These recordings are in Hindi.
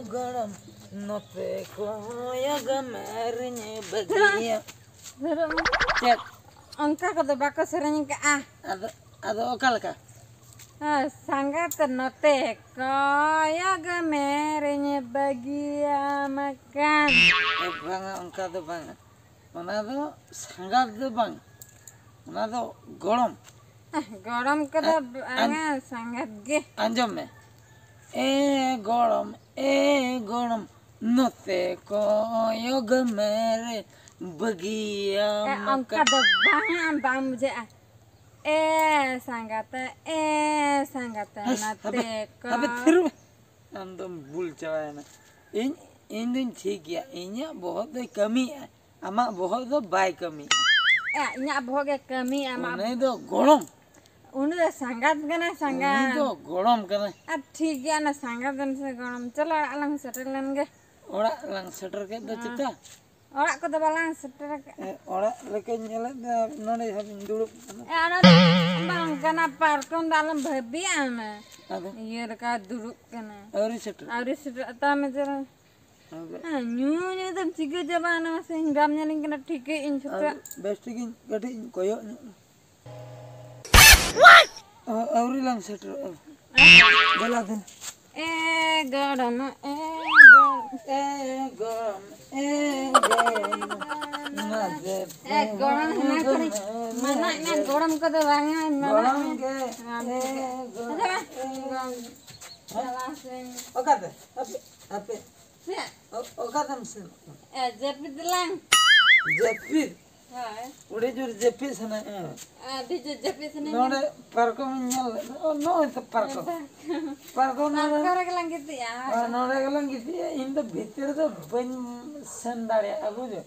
गरम नते कोयग मेरने बगिया चेक अंका को तो बाको सेरेंग का आदो ओकालका संगत नते कोयग मेरने बगिया मकान बांगा अंका दो बांगा ओना दो संगत दो बांग ओना दो गरम गरम को तो बांगा संगत गे अंजम में गरम नते कोयग मेरे बगिया अंका तो बांगा बांग मुझे संगत नते को अबे फिर अंदम भूल चवाया ना इन दिन ठीक गया इन्या बहुत कमी है अमा बहुत बाय कमी इन्या बहुत कमी अमा नहीं तो गरम उन्हें संगत गना संगत नहीं तो गरम करना अब ठीक है ना संगत गन से गरम चलो अलग सेटल लेंगे ओड़ा लंग सेटर के दो चिता ओड़ा को तो बाlang सेटर के ओड़ा लेके nyala नोडे हबिन दुड़ुप ana bang kana parkon dalam babi ana अबे ये रका दुरुप kana और सेटर और ता में जरा अबे न्यू तब चिके जबाना से इंग्राम जाने के ना ठीक है इन छुट्टा बेस्ट की गठी कोयो और लंग सेटर जला दे गरम गरम ना करी मना ना गरम को तो वांगा गरम के ओकाते अबे ओकातम से जेपित lang जेपी हाय उड़े जोर जेपी सना आदि जेपित ने नोडे पार्को मिन्यल नो तो पार्को नोडे कर के lang gitu ya नोडे गलंग गिती इन द भीतर तो बन संदाड़े अगु जो तो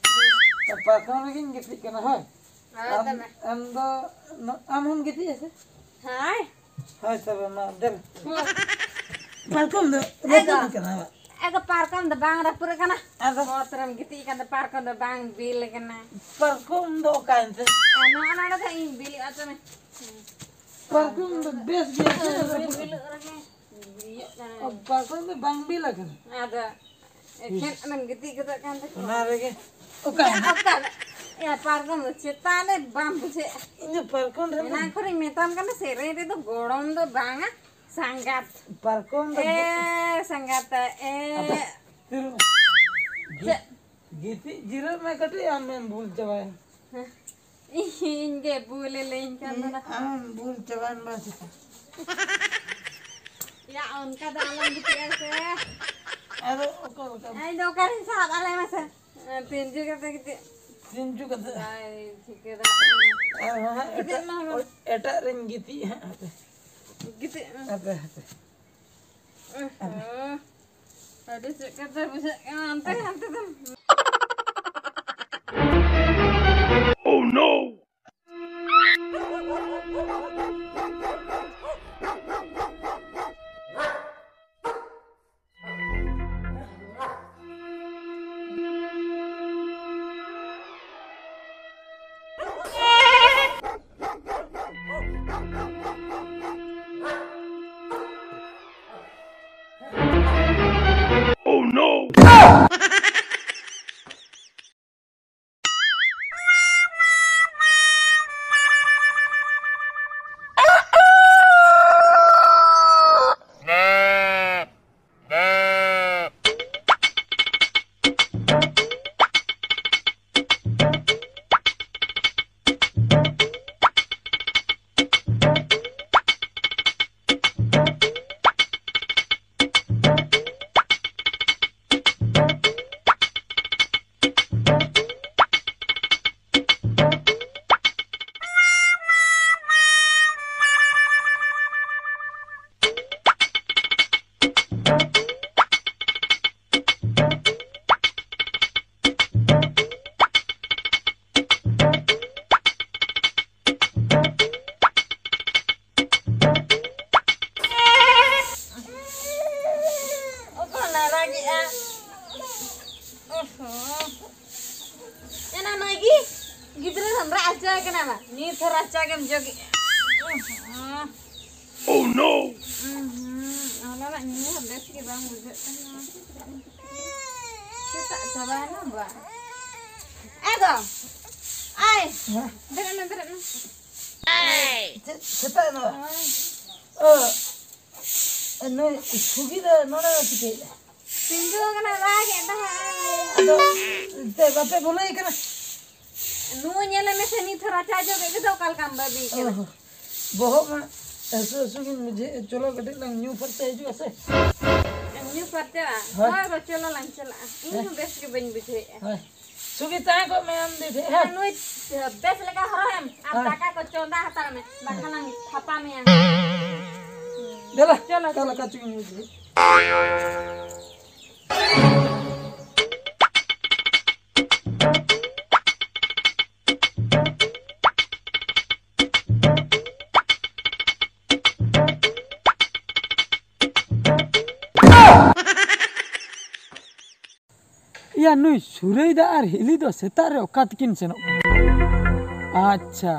पार्को में गिती कना है अंद हम गिती ऐसे हाय हाय सब मा दर पार्को में रेकन कना aga parkam the bang rapur kana ada motoram gitu kan the parkam the bang bil kana पार्को में दो कांते ana ana da in bil atame पार्को में बेस बेस bil orangnya अब पार्को में बंग भी लगन ada ken anam gitu gitu kan ना रेगे ओका ya parkam cetane bam buce इन पार्को रे na khori metam kana sere itu godom do banga sangat पार्को में sangat गीती जीरो में कटे हम भूल चवाए inge bule lain kan हम भूल चवान बस ya onka dalam gitu ya se अरे ओका ay do karin saat alay masa tinju kata gitu सिंचु कते ay sikira एटा रिंग गीती gitu अबे aduh kata bisa nanti tuh Oh no! Oh no! lagi ya. चिका के ना नी थोड़ा चागम जोगी Oh no! Ala ni habis ke bang bujuk kan. Kita sabana ba. Ego. Ai. Beran. Seta no. No sugi da no na kite. Pindu kana ba ke dah. Ado te bape bolai kana. Nu nyela me se ni thora cha jo ke तो कल काम बाबी के. बहुत में ऐसे सुगी मुझे चलो कटे लंग न्यू पड़ते है जो ऐसे न्यू पड़ते आ. हां चलो लन चला. इन बेस के बन बिथे. सुगी ताए को मैं हम देखे है नु बेस लगा हरो हम. आप टाका को चौंदा हतार में. बखना थापा में आ. देला चलो का चुकी मुझे या नुई सुरैदा और हिली दो सेतार रे ओका तकिन सेनो अच्छा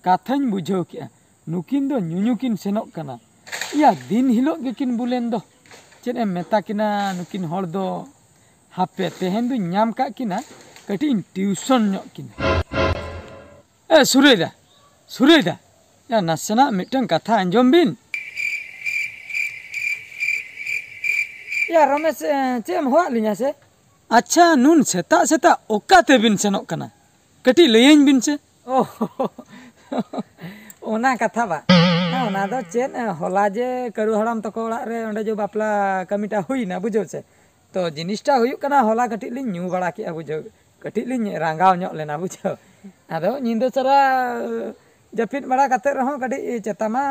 काथाñ बुझाव के नुकिन दो नुनुकिन सेनो कना या दिन हिलो गेकिन बुलेन दो चेन एम मेता किना नुकिन हर दो हापे तेहेन दो ᱧᱟᱢ का किना कटिन ट्यूशन ᱧᱚᱜ किना ए सुरैदा या नासेना मिटन कथा अंजम बिन या रमेश चेम होआ लिया से अच्छा नून सेता ओका ते बिन सेनोक कना कटी लयेन बिन से ओ ओना कथा बा ना ओना दो चेन होला जे करू हराम तको ओड़ा रे ओंडे जो बापला कमिटा हुईना बुझो से तो जिनिसटा हुयु कना होला कटी लिन न्यू बड़ा के बुझो कटी लिन रांगाव ᱧᱚᱜ लेना बुझो आदो निंदो सरा जपित बड़ा कते रहो कटी चेतामा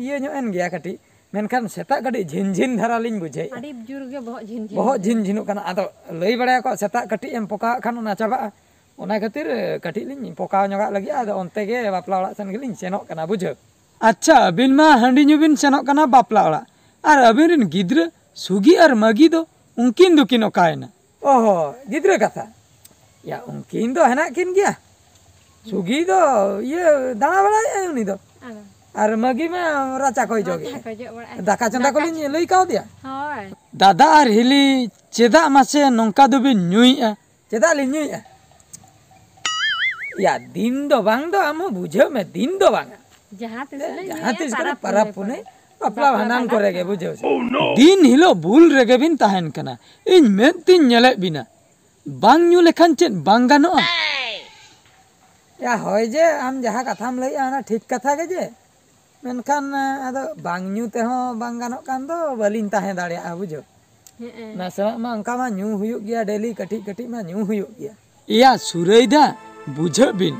ये ᱧᱚᱜ एन गया कटी मेनखान सेता कटी झिनझिन धरा लिन बुझे अड़ी जुर के बहुत झिनझिनु कना आदो लई बड़ा को सेता कटी एम पोका खान ना चाबा ओना खातिर कटी लिन पोका ᱧᱚᱜᱟ लगी आदो ओनते गे बापला ओड़ा सन गेलिन सेनोक कना बुझो अच्छा अबिन मा हंडी ᱧᱩ बिन सेनोक कना बापला ओड़ा और अबिन रिन गिद्र सुगी और मगी दो उनकिन दुकिन ओकायना ओहो गिद्र कथा या उनकिन दो हेना किन गया सुगी दो ये दाना बड़ा उनी दो और मगी में राचा कोई जोगी दाका चंदा को लिन लई काव दिया हाय दादा और हिली चेदा मासे नोंका दो बिन ᱧᱩᱭᱟ चेदा लिन ᱧᱩᱭᱟ या दिन दो बांग दो हम बुझो में दिन दो बांग जहां तीस करे परब पुने अपला हनान करेगे बुझो दिन हिलो भूल रेगे बिन ताहेन कना इन में तीन नेले बिना बांग ᱧᱩ लेखान चेन बांग गानोआ या होय जे हम जहां कथाम लई आना ठीक कथा के जे मेनखान आदो बांग ᱧᱩ ते हो बांग गानो कान दो बलिन ताहे दाड़िया बुझो ना समा मा अंका मा ᱧᱩ हुयुग गया डेली कटी कटी मा ᱧᱩ हुयुग गया या सुरैदा बुझो बिन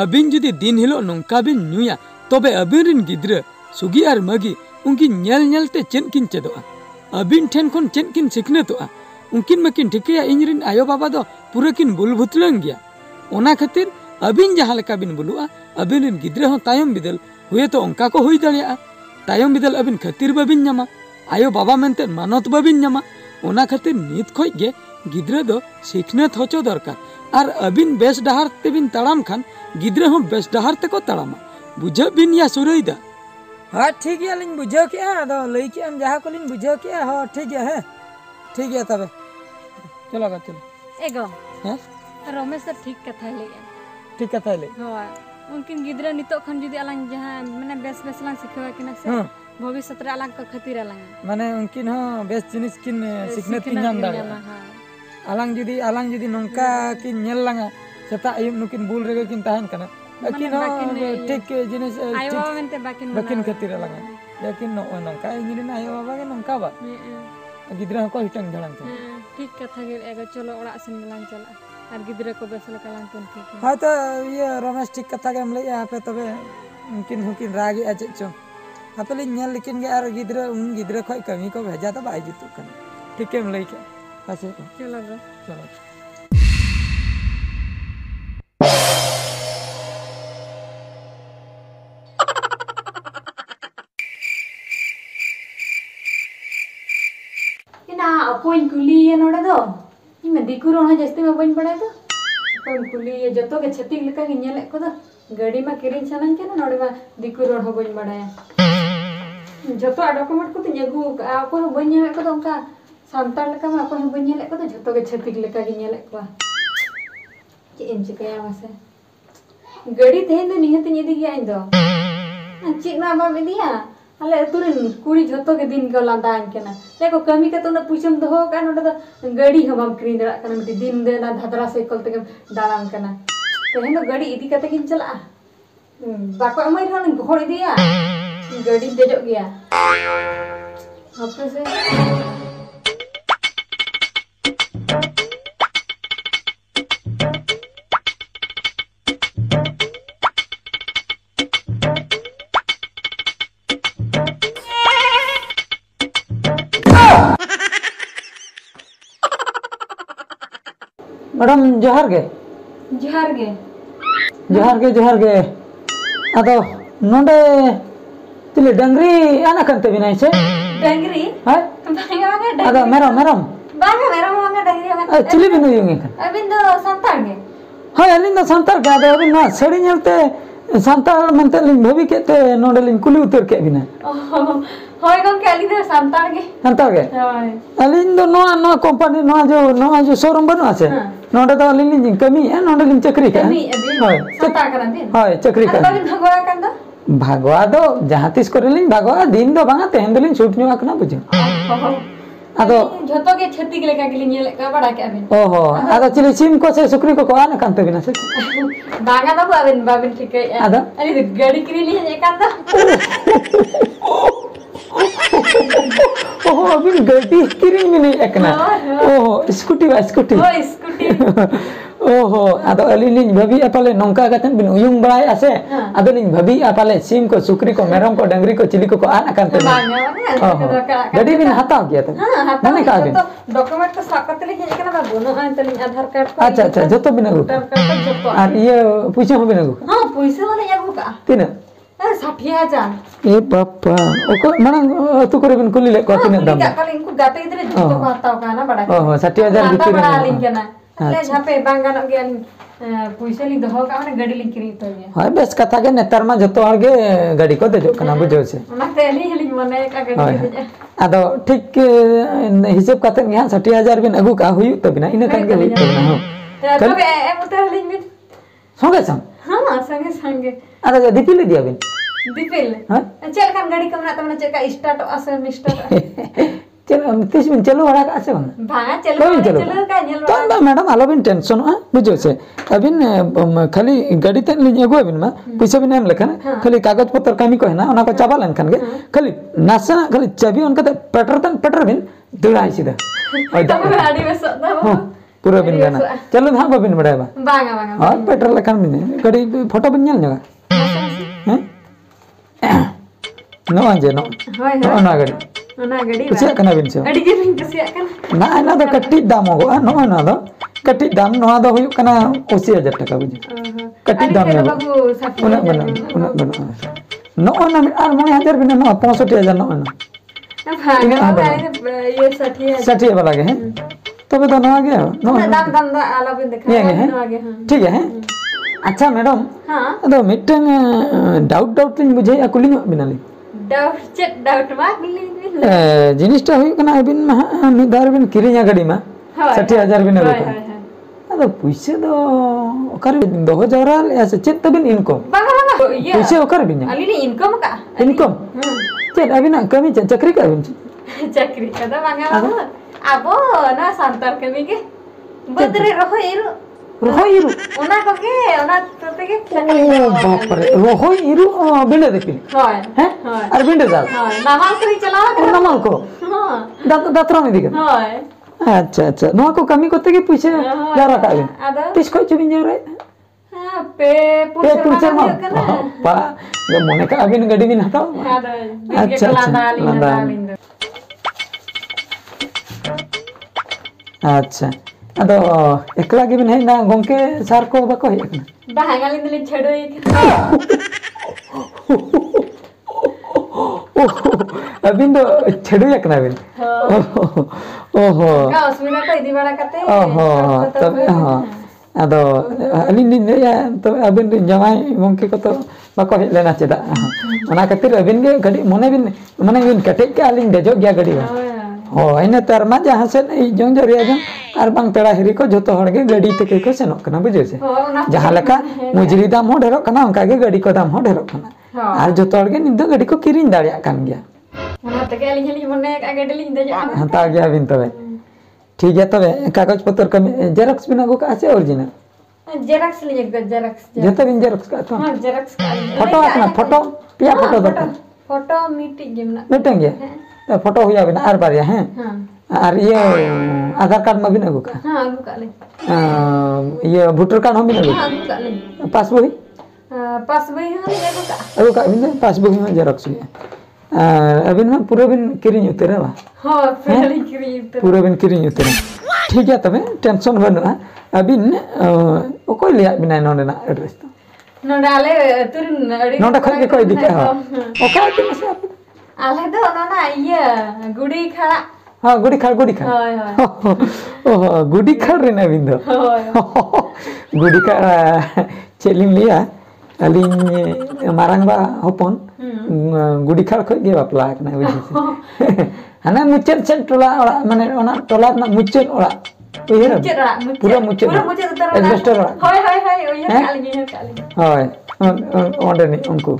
अबिन जुदी दिन हिलो नोंका बिन ᱧᱩया तबे अबिन रिन गिद्र सुगी और मगी उनकी नेल नेलते चेन किन चेदोआ अबिन ठेन खन चेन किन सिखनेतोआ उनकिन मकिन ठिकया इंजरिन आयो बाबा दो पूरा किन बुल भुतलंग गया ओना खातिर अबिन जहां लेका बिन बुलुआ अबिन रिन गिद्र हो तायम बिदल हुए तो उनका को हुई दाड़िया तायम बिदल अबिन खातिर बाबिन ᱧᱟᱢᱟ आयो बाबा मेनते मानत बाबिन ᱧᱟᱢᱟ ओना खातिर नित खोज गे गिद्र दो सिखनेत होचो दरकार और अबिन बेस डहार तेबिन ताड़ाम खान गिद्र हो बेस डहार तको ताड़ामा बुझो बिन या सुरैदा हाँ ठीक है लिन बुझो क्या तो लई के हम जहां को लिन बुझो क्या हो ठीक है तबे चलो का चलो एगो हैं रमेश तो ठीक कथा ले ठीक कथा ले हां उनकिन गिद्रा नितो खन जुदी अलंग जहां माने बेस लांग सिखवा किना से भविष्य रे अलंग को खातिर अलंग माने उनकिन हो बेस जिनिस किन सिखने किन नाम दाड़े अलंग जुदी नोंका किन नेल लांगा सेता आयुम नुकिन बुल रेगे किन ताहन कना लेकिन हो ठीक जिनिस आयो मेनते बाकिन खातिर अलंग लेकिन नोंका इंजरिन आयो बाबा के नोंका बा गिद्रा को हिटंग धड़ांग ठीक कथा गे एगो चलो ओड़ा सिन लांग चला और गिद्रा को बेस लका लांग कोन के हां तो ये रमेश ठीक कथा के हम ले पे तबे उनकिन रागी आजे चो आपले नेल लेकिन गे और गिद्रा खोय कमी को भेजा तो बाई जितु कन ठीक है हम ले के पासे चलो ना अपोइन कुली ये नोड़े दो इमे दिकुरो ना जस्ती में बन पड़े तो अपोइन कुली ये जतो के छत्ती लेका के नेले को दो गाड़ी मा किरिंग चलान के ना नोडे मा दिकु रोड हो बन बड़ाया जतो डॉक्यूमेंट को तिन अगु को बन नेले को उनका सांताल लेका मा को बन नेले को जतो के छतिक लेका गे नेले को चे इन चिकया मासे गाड़ी तेन दो निहत इदी गया इन दो चिक ना बा इदिया अले तुरन कुड़ी जतो के दिन को लादान केना लेको कमी के तो न पूछम दो का नोडे तो गाड़ी हम किरिंग दरा कना मिटी दिन दे ना धदरा साइकिल तक दाराम कना तेन दो गाड़ी इदी कते किन चला बाको अमय हन घोड़ इदिया गाड़ी देजो गया आपसे मैडम जोहार गे अदो नोंडे तिले डंगरी आना कंते बिनाई छे डंगरी हाय बांगा अदो मेरम डंगरी चिली बिनु युंगे खन अबिन दो संतार गे हाय अलिन दो संतार गे अदो अबिन ना सड़ी नेलते संतार मनते लिन भवी केते नोंडे लिन कुली उतर के बिना होय गंके अलिन दो संतार गे होय अलिन दो नो कंपनी नो जो शोरूम बनो आछे नोंडे दो अलिन लिन कमी है नोंडे लिन चक्री का होय संतार करन दिन होय चक्री का अबिन भगवा कान दो भागवा दो जहाँ तीस करे लिन भागवा दिन दो बांगा तेहन दो लिन छूट न्यू आकना बुझो अदो झतो के छत्ती के लेका गिलिन नेले का बड़ा के अबिन ओहो अदो चिली सिम को से सुक्री को आना कांते बिना से बांगा दो अबिन बाबिन ठीक है अदो अरे गाड़ी किरी लिए एकान दो ओहो अबिन गलती किरिंग में नहीं एकना ओहो स्कूटी ओहो अदो अलिन भाभी अपाले नौका गतन बिन उयुंग बड़ाय आसे अदो लिन भाभी अपाले सिम को सुक्री को मेरम को डंगरी को चिली को आना कांते गड़ी बिन हताव किया तो माने का बिन डॉक्यूमेंट को साकत ले जे कना बोनो आन तलिन आधार कार्ड को अच्छा जतो बिन अगु और ये पैसा हो बिन अगु हां पैसा वाले अगु का तीना 60,000 ए बापा ओको मानंग तू करे बिन कुली ले को तीना दाम का इनको गाते इधर जतो को हताव का ना बड़ा ओहो 60,000 भीतर लिन केना ले झापे बांगानो गे पैसा लिन दहो का माने गाड़ी लिन किरी तो ये हाय बेस कथा के नेतर मा जतो आगे गाड़ी को देजो कना बुझो से मते लिन मने का गाड़ी दे अदो ठीक हिसाब कते यहां 60,000 बिन अगु का हुई तो बिना इने कन के हुई तो ना तबे ए उतर लिन बिन संगे संग हां संगे अरे दीपिल दिया बिन दीपिल हां चल कान गाड़ी कमना तमने चका स्टार्ट असे मिस्टर चलो तीस बिन चलो बड़ा आसे भागा चलो का नेल तो मैडम आलो बिन टेंशन आ बुझो से अबिन खाली गाड़ी ते लिन एगो बिन मा पैसा बिन एम लेखन खाली कागज पत्र कमी को है ना ओना को चाबा लन खन गे खाली नासना खाली चाबी उनका पेटर बिन दुड़ाई सीधा तो गाड़ी में सदा पूरा बिन गाना चलो धाम बिन बड़ा बा बांगा हां पेट्रोल लेखन बिन गाड़ी फोटो बिन नेल जगा हैं नो आजे नो होय ना गाड़ी कुछ कना बिन से गाड़ी के बिन कुछ कना ना दो कट्टी दाम हो नो ना दो कट्टी दाम नो दो हुई कना 80,000 टाका बुझे कट्टी दाम ने बाबू 60 उना बना नो ना आर मने 1000 बिन नो 65,000 नो ना भागा ये 60 वाला के हैं तबे तो नो आ गया नो दाम आला बिन देखा नो आ गया ठीक है अच्छा मैडम हां अदो मिटंग डाउट लिन बुझे या कुली बिनाली डाउट मा जिनिसटा हुई कना बिन मिदार बिन किरिया गाड़ी मा 60,000 बिन अगु अदो पैसे दो ओकर बिन दो जवरा ऐसे चेत तबिन इनकम बागा ये पैसे ओकर बिन अली इनकम का चेत अबिन कमी चक्री का बिन चक्री का दा बागा अबो ना सांतार कमी के बदरे रोहो इरु ओना को के ओना तते के बाप रे रोहो इरु बिंडे देखिन होय हैं और बिंडे दाल होय नामाल करी चलावा के नामाल को हां दात्रा में दिखे होय अच्छा नो को कमी करते के पैसे जरा का बिन तीस को चुबिन जरा हां पे पुरसे मा पा ये मने का अबिन गाड़ी बिन हटाओ अच्छा अच्छा अदो एकला के बिन है ना गोंके सार को बाको है बांगाली दिल छड़ोई अबिन दो छड़ो एकना बिन ओहो का असमिना तो इदी बड़ा करते ओहो तब हां ᱟᱫᱚ ᱟᱹᱞᱤᱧ ᱞᱤᱧ ᱞᱟᱹᱭᱟ ᱛᱚ ᱟᱵᱤᱱ ᱨᱮᱱ ᱡᱟᱶᱟᱭ ᱜᱚᱝᱠᱮ ᱠᱚ ᱛᱚ ᱵᱟᱠᱚ ᱦᱮᱡ ᱞᱮᱱᱟ ᱪᱮᱫᱟᱜ ᱚᱱᱟ ᱠᱷᱟᱹᱛᱤᱨ ᱟᱹᱵᱤᱱ ᱜᱮ ᱜᱟᱹᱰᱤ ᱢᱚᱱᱮ ᱵᱤᱱ ᱠᱮᱴᱮᱡ ᱠᱟᱜᱼᱟ ᱟᱹᱞᱤᱧ ᱫᱮᱡᱚᱜ ᱜᱮᱭᱟ ᱜᱟᱹᱰᱤ ᱦᱳᱭ ᱱᱮᱛᱟᱨ ᱢᱟ ᱡᱟᱦᱟᱸ ᱥᱮᱫ ᱡᱚᱝ ᱡᱟᱹᱨᱤᱭᱟ ᱡᱚᱝ ᱟᱨ ᱵᱟᱝ ᱯᱮᱲᱟ ᱦᱤᱨᱤ ᱠᱚ ᱡᱚᱛᱚ ᱦᱚᱲ ᱜᱮ ᱜᱟᱹᱰᱤ ᱛᱮᱜᱮ ᱠᱚ ᱥᱮᱱᱚᱜ ᱠᱟᱱᱟ ᱵᱩᱡᱷᱟᱹᱣ ᱥᱮ ᱡᱟᱦᱟᱸ ᱞᱮᱠᱟ ᱢᱩᱡᱽᱨᱤ ᱫᱟᱢ ᱦᱚᱸ ᱰᱷᱮᱨᱚᱜ ᱠᱟᱱᱟ ᱚᱱᱠᱟ ᱜᱮ ᱜᱟᱹᱰᱤ ᱠᱚ ᱫᱟᱢ ᱦᱚᱸ ᱰᱷᱮᱨᱚᱜ ᱠᱟᱱᱟ ᱟᱨ ᱡᱚᱛᱚ ᱦᱚᱲ ᱜᱮ ᱱᱤᱛ ᱫᱚ ᱜᱟᱹᱰᱤ ᱠᱚ ᱠᱤᱨᱤᱧ ᱫᱟᱲᱮᱭᱟᱜ ᱠᱟᱱ ᱜᱮᱭᱟ ᱚᱱᱟ ᱛᱮᱜᱮ ᱟᱹᱞᱤᱧ ᱦᱚᱸᱞᱤᱧ ᱢᱚᱱᱮ ᱟᱠᱟᱫ ᱜᱟᱹᱰᱤ ᱞᱤᱧ ᱫᱮᱡᱚᱜᱼᱟ ᱦᱟᱛᱟᱣ ᱜᱮᱭᱟᱵᱤᱱ ᱛᱚᱵᱮ ᱴᱷᱤक गया तबे कागज पत्र कमी जेरॉक्स बिना को का से ओरिजिनल जेरॉक्स लिए जेरॉक्स जते बिन जेरॉक्स का तो हां जेरॉक्स का फोटो अपना फोटो पिया फोटो दो फोटो मीटिंग गेमना मीटिंग गे तो फोटो हुआ बिना आर बार हैं हां और ये आधार कार्ड में बिना को का हां आगु का ले ये वोटर कार्ड हम बिना को हां आगु का ले पासबुक पासबुक हां आगु का बिन पासबुक में जेरॉक्स हुआ अबिन में पूरा बिन किरिंग उतरे बा हां पहले किरिंग उतरे पूरा बिन किरिंग उतरे ठीक है तबे टेंशन बनुआ अबिन ओको लिया बिना नोंडेना एड्रेस तो नोंडाले तुरिन अड़ी नोंडा खय के कोई दिखे हो ओका बिन से आले दो ना ये गुड़ी खड़ा हां गुड़ी खाड़ हाय ओहो गुड़ी खाड़ रे ना बिंदो हाय गुड़ी खाड़ चेलिम लिया अलिंग मारंगबा होपन गुड़ी खाड़ खय गे बापला कना बुझी हाना मुचेद सेन टोला माने ओना टोला ना मुचेद ओड़ा पूरा मुचेद इन्वेस्टर हाय ओया काली हाय ओंडे नि उनको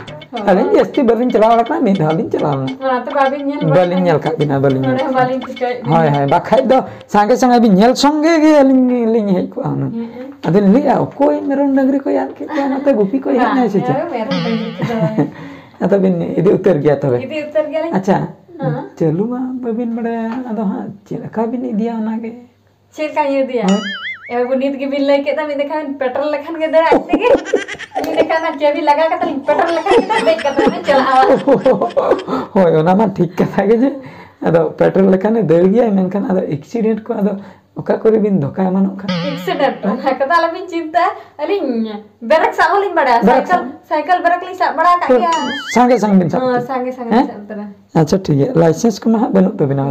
अलिंग एसटी बलिन चला वाला का मिद हलिन चला हां तो बलिन नेल का बिना बलिन चिकाय हाय बाखाय दो संगे संगे बि नेल संगे गे अलिंग लिंग हे को आन अदन लिया कोई मेरन डंगरी को याद के नाते गुपी को याद नहीं से अतो बिन इदि उतर गया तबे अच्छा चलू मा बबिन बड़े अदो हां चिलका बिन दिया ना के चिलका ये दिया ए बुनीत के बिल लेके ता मैं देखा पेट्रोल लखन के दे आते के मैं देखा ना चाबी लगा के तो पेट्रोल लखन के देख के मैं चला होय ओना मा ठीक कथा के जे अदो पेट्रोल लखन दे गया मेनखान अदो एक्सीडेंट को अदो ओका करे बिन धोका मानो का एक्सीडेंट ना कदा लबिन चिंता अलिन ब्रेक साहोलिन बड़ा साइकिल ब्रेक ली सब बड़ा का क्या संगे संग बिन सब हां संगे सब तरह अच्छा ठीक है लाइसेंस को मा बनो तो बिना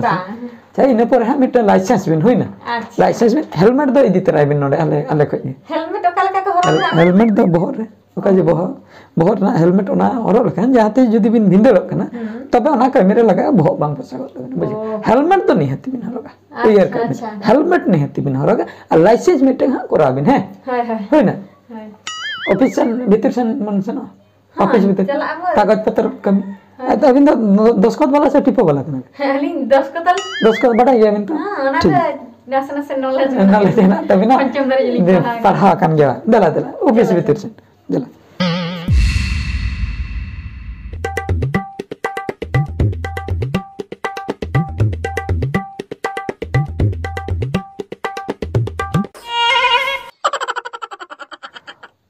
चाहे इन पर हा मिट लाइसेंस बिन होइना लाइसेंस बिन हेलमेट दो इदी तरह बिन नोडे आले खय हेलमेट ओका लका को हरना हेलमेट दो बहर रे ओका जे बहर ना हेलमेट ओना हरो लखन जाते जुदी बिन भिंदड़क कना तबे ओना कैमरे लगा बहुत बांग पसागत बुझे हेलमेट तो नहीं हती बिन हरोगा क्लियर कर हेलमेट नहीं हती बिन हरोगा और लाइसेंस मिटे हा करा बिन है होइना ऑफिस भीतर सन मन सन ऑफिस भीतर कागज पत्र कम तो अबिन दस्खत वाला से टिपो वाला कना अलिन दस्खत बड़ा गया बिन तो हां ओना नसे नॉलेज ना तबिना पंचम दरे लिख पढ़ा कान गया दला ऑफिस भीतर से दला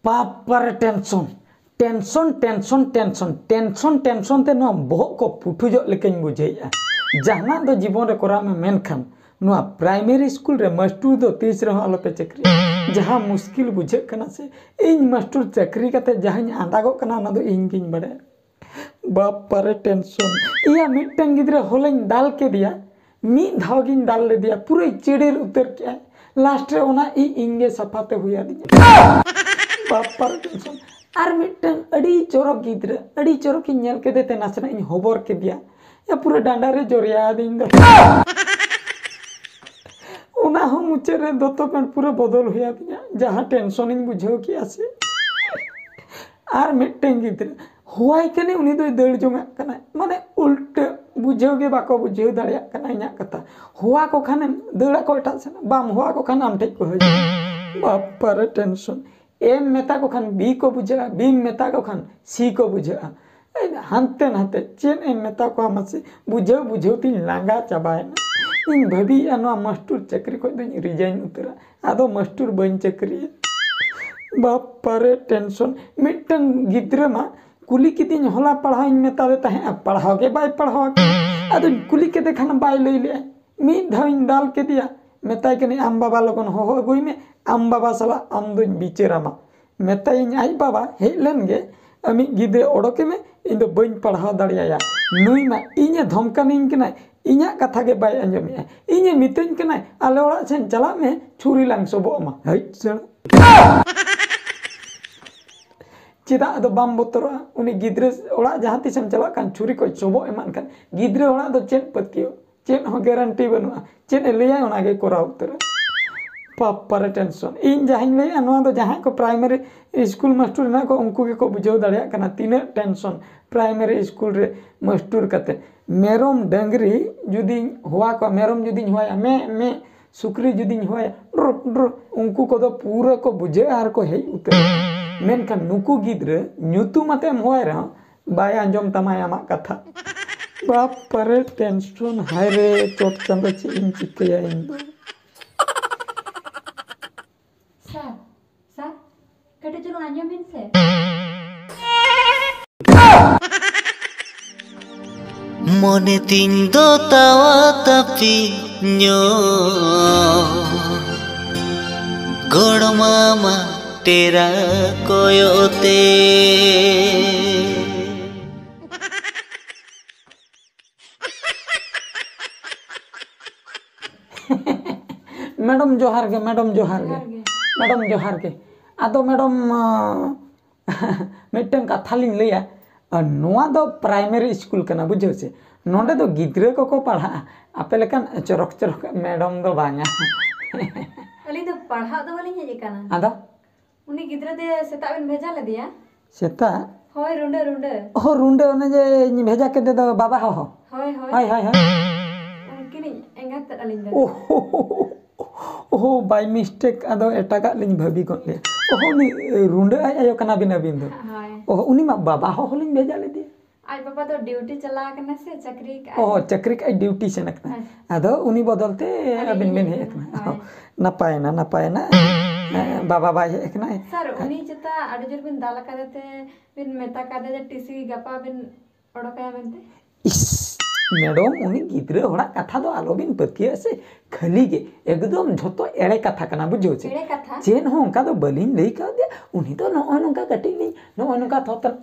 पापर टेंशन ते नो बहुत को पुठुजो लेकिन बुझेया जहाना दो जीवन रे कोरा में मेनखान नुआ प्राइमरी स्कूल रे मास्टर दो तीस रे आलो पे चक्री जहां मुश्किल बुझे कना से इन मास्टर चक्री कते जहां आंदागो कना ना दो इन गिन बड़े बाप पर टेंशन इया मिटन गिद्रे होलेन दाल के दिया मी धावगिन दाल ले दिया पूरे चिड़ेर उतर के लास्ट रे ओना इ इंगे सफाते हुआ दिया बाप पर टेंशन आर मिटन अड़ी चोरक गिद्रे अड़ी चोरक नेल के देते नाचना इन होबर के दिया या पूरा डांडा रे जोरिया दिन दो उना हम मुचे रे दो तो पेंट पूरा बदल हुआ दिया जहां टेंशन इन बुझो कि आसे आर मिटन गिद्रे हुआई कने उनी दो दड़ जोंगा कना माने उल्ट बुझो के बाको बुझो दाड़िया कना इना कथा हुआ को खाने दड़ा को एटा से बाम हुआ को खान आम ठेक को हो बाप पर टेंशन एम मेता को खान बी को बुझा बी मेता को खान सी को बुझा हानते नाते चेन एम मेता को हमसे बुझो तीन लांगा चाबायना इन भाभी अनवा मास्टर चक्री को दिन रिजाइन उतरा आदो मास्टर बन चक्री बाप पर टेंशन मिटन गिद्रे मा कुली कितिन होला पढ़ाई मेता देता है पढ़ाओ के बाय पढ़ाओ आदो कुली के देखा ना बाय ले लिया मी धाइन दाल के दिया मेताई के आम बाबा लगन हो गई में आम बाबा सला आम दो बिचेरामा मेताई आई बाबा हेलन गे अमी गिद्रे ओडोके में इन दो बन पढ़ाओ दाड़िया नुई मा इने धमकानिन केना इन्या कथा के बाय अंजमे इन्हे मितेन कनाय आले ओड़ा सेन चला में छुरी लांग सोबो मा हई सण चिदा अदो बाम बोतरा उनी गिद्रे ओड़ा जहां तिसम चला कान छुरी को सोबो एमान कान गिद्रे ओड़ा दो चेन पतियो चेन हो गारंटी बनुआ चेन लेया ओना गे कोरा उतर पापर टेंशन इन जहां लेया नोआ दो जहां को प्राइमरी स्कूल मास्टर ना को उनको के को बुझाव दाड़िया कना तीना टेंशन प्राइमरी स्कूल रे मास्टर कते मेरम डंगरी जुदी हुआ को मेरम जुदी हुआ मे सुकरी जुदी हुआ ड्र उनको को दो पूरा को बुझे आर को हे उतर मेनखान नुकु गिद्रे ᱧᱩᱛᱩᱢ हुआ रहा बाय आंजम तमाय आमा कथा बाप पर टेंशन हाय रे चोट चंद चे इन चिकया इन दो सर कटे चलो आंजम बिन से मने तीन दो तावा tapi nyo गोड़मामा तेरा कोयोते मैडम जोहार के मैडम जोहार के मैडम जोहार के आदो मैडम मिटन कथा लिन लैया नोआ दो प्राइमरी स्कूल कना बुझो से नोडे दो गिद्रे को पढ़ा आपे लेकन चरक चरक मैडम दो बांगा अली तो पढ़ा दो वाली है कना आदा उनी गिद्रे दे सेता बिन भेजा ले दिया सेता होय रुंडे रुंडे ओ रुंडे ओने जे भेजा के दे दो बाबा हो होय होय हाय हाय हाय उनकी एंगात अलिन दे ओहो बाय मिस्टेक आदो एटागा लिन भाबी कोन ले ओहो नि रुंडे आयो कना बिना बिन दो हाय ओहो उनी मा बाबा हो लिन भेजा ले दिया आज पापा तो ड्यूटी चला करना से चक्री का ओह चक्री का ड्यूटी से नकना आदो उनी बदलते अबिन बिन हे एकना नपाय ना बाबा भाई हे एकना सर उनी जता अडजर बिन दाला का देते बिन मेता का दे टीसी गपा बिन ओडोका बनते इस मैडम उनी गिद्रे होड़ा कथा दो आलो बिन पतिया से खाली के एकदम झोतो एड़े कथा कना बुझो छे एड़े कथा चेन हो उनका तो बलिन लई का दे उनी तो नो नोका कटी नहीं नो नोका थोतन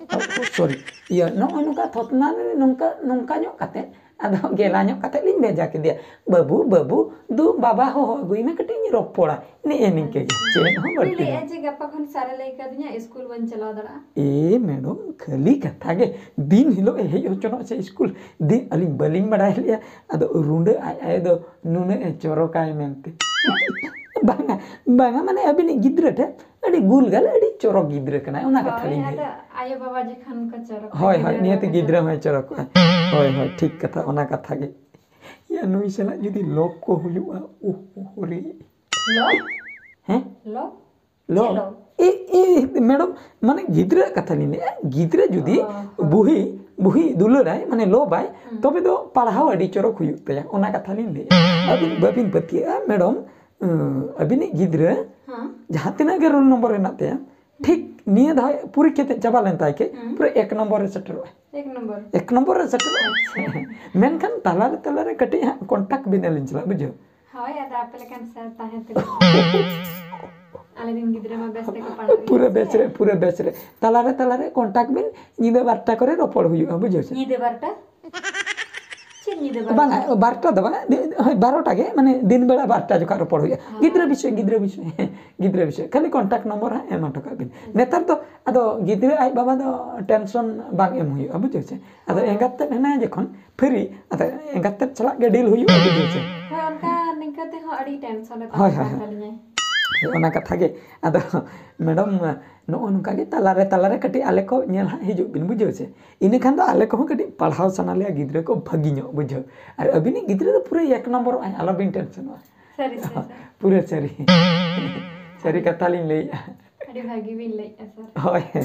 सॉरी ये नो नोका थोतना नोका नोका न्यो कते आदो गेला न्यो कते लिन भेजा के दिया बाबू दु बाबा हो गुई में कटी रोपड़ा ने एनिन के चेन हो बड़ी ले जे गपा खन सारे लई का दिया स्कूल बन चला दड़ा ए मैडम खाली कथा गे दिन हिलो हे होचनो से स्कूल दिन अली बलिंग बडाय लिया अदो रुंडे आय दो नुने चोरोकाय मेनते बांगा बांगा माने अबिनी गिद्रे थे अडी गुलगल अडी चोरो गिद्रे कना ओना कथा लिन है आयो बाबा जे खान का चोरो होय होय नियत गिद्रे में चोरो होय होय ठीक कथा ओना कथा गे या नुई सला जुदी लोक को हुयुआ ओह रे लो हैं लो लो ए मैडम माने गिद्रे कथा लिन गिद्रे जुदी बुही दुलराय माने लो बाय तबे दो पढ़ाओ अडी चोरो हुयुतया ओना कथा लिन ले अबिन बबिन पतिया मैडम अबिनी गिद्रे हां जहां तना के रोल नंबर हेना ते ठीक निये धा पूरी केते चाबा लेन ताय के पूरे 1 नंबर रे सेटर 1 नंबर रे सेटर मेनखान तलारे कटे कांटेक्ट बिनेलिन चला बुझो हाय या आपले कान सर ताहे ते आले दिन गिद्रे में बेस के पढ़ा पूरे बेच रे तलारे कांटेक्ट बिन निदे बारटा करे रोपड़ हुयो बुझो से निदे बारटा बांगा बारटा दबा हाय 12टा के माने दिन बेला 12टा जका रोपड़ हुयो गिद्रे विषय खाली कांटेक्ट नंबर है एमा टका बिन नेतार तो अदो गिद्रे आई बाबा दो टेंशन बांग एम हुयो बुझो से अदो एंगाते हेना जखन फ्री अदो एंगाते चला के डील हुयो बुझो से हाय उनका निकते हो अड़ी टेंशन हाय ओना कथा गे अदो मैडम नो उनका के तलारे कटी आले को नेल हिजु बिन बुझो से इने खान दो आले को कटी पढ़ाव सना ले गिद्रे को भागी नो बुझो अरे अबिनी गिद्रे तो पूरे 1 number I Alo bin tension सरी पूरे सरी कथा लिन ले अड़ी भागी बिन ले सर होय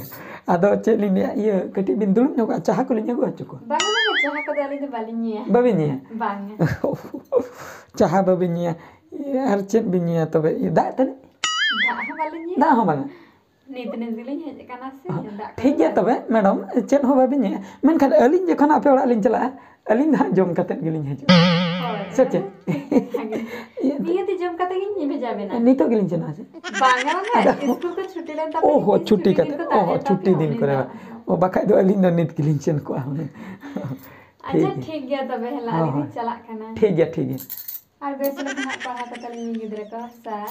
अदो चेलिन ये कटी बिन दुलु नो चाहा को लिन गो चको बांगा चाहा को दाली दे बालिनिया बाबिनिया बांगा चाहा बाबिनिया यार चेत बिनिया तबे दा तने दा हो बांगा नीतने दिलिन हे कना से दा ठीक गया तबे मैडम चेत हो बाबिनिया मेनखान अलिन जखन आपे ओड़ा लिन चला अलिन दा जम कते गिलिन हेजु सचे नियति जम कते गिन भेजा बेना नीतो गिलिन चना से बांगा में स्कूल को छुट्टी ले तब ओहो छुट्टी कते ओहो छुट्टी दिन करे ओ बखाय दो अलिन द नीत गिलिन चन को अच्छा ठीक गया तबे हला हाँ, दीदी हाँ। चला खाना ठीक है ठीक है और बेस लेके हाथ पढ़ा के तली गिदरे का सा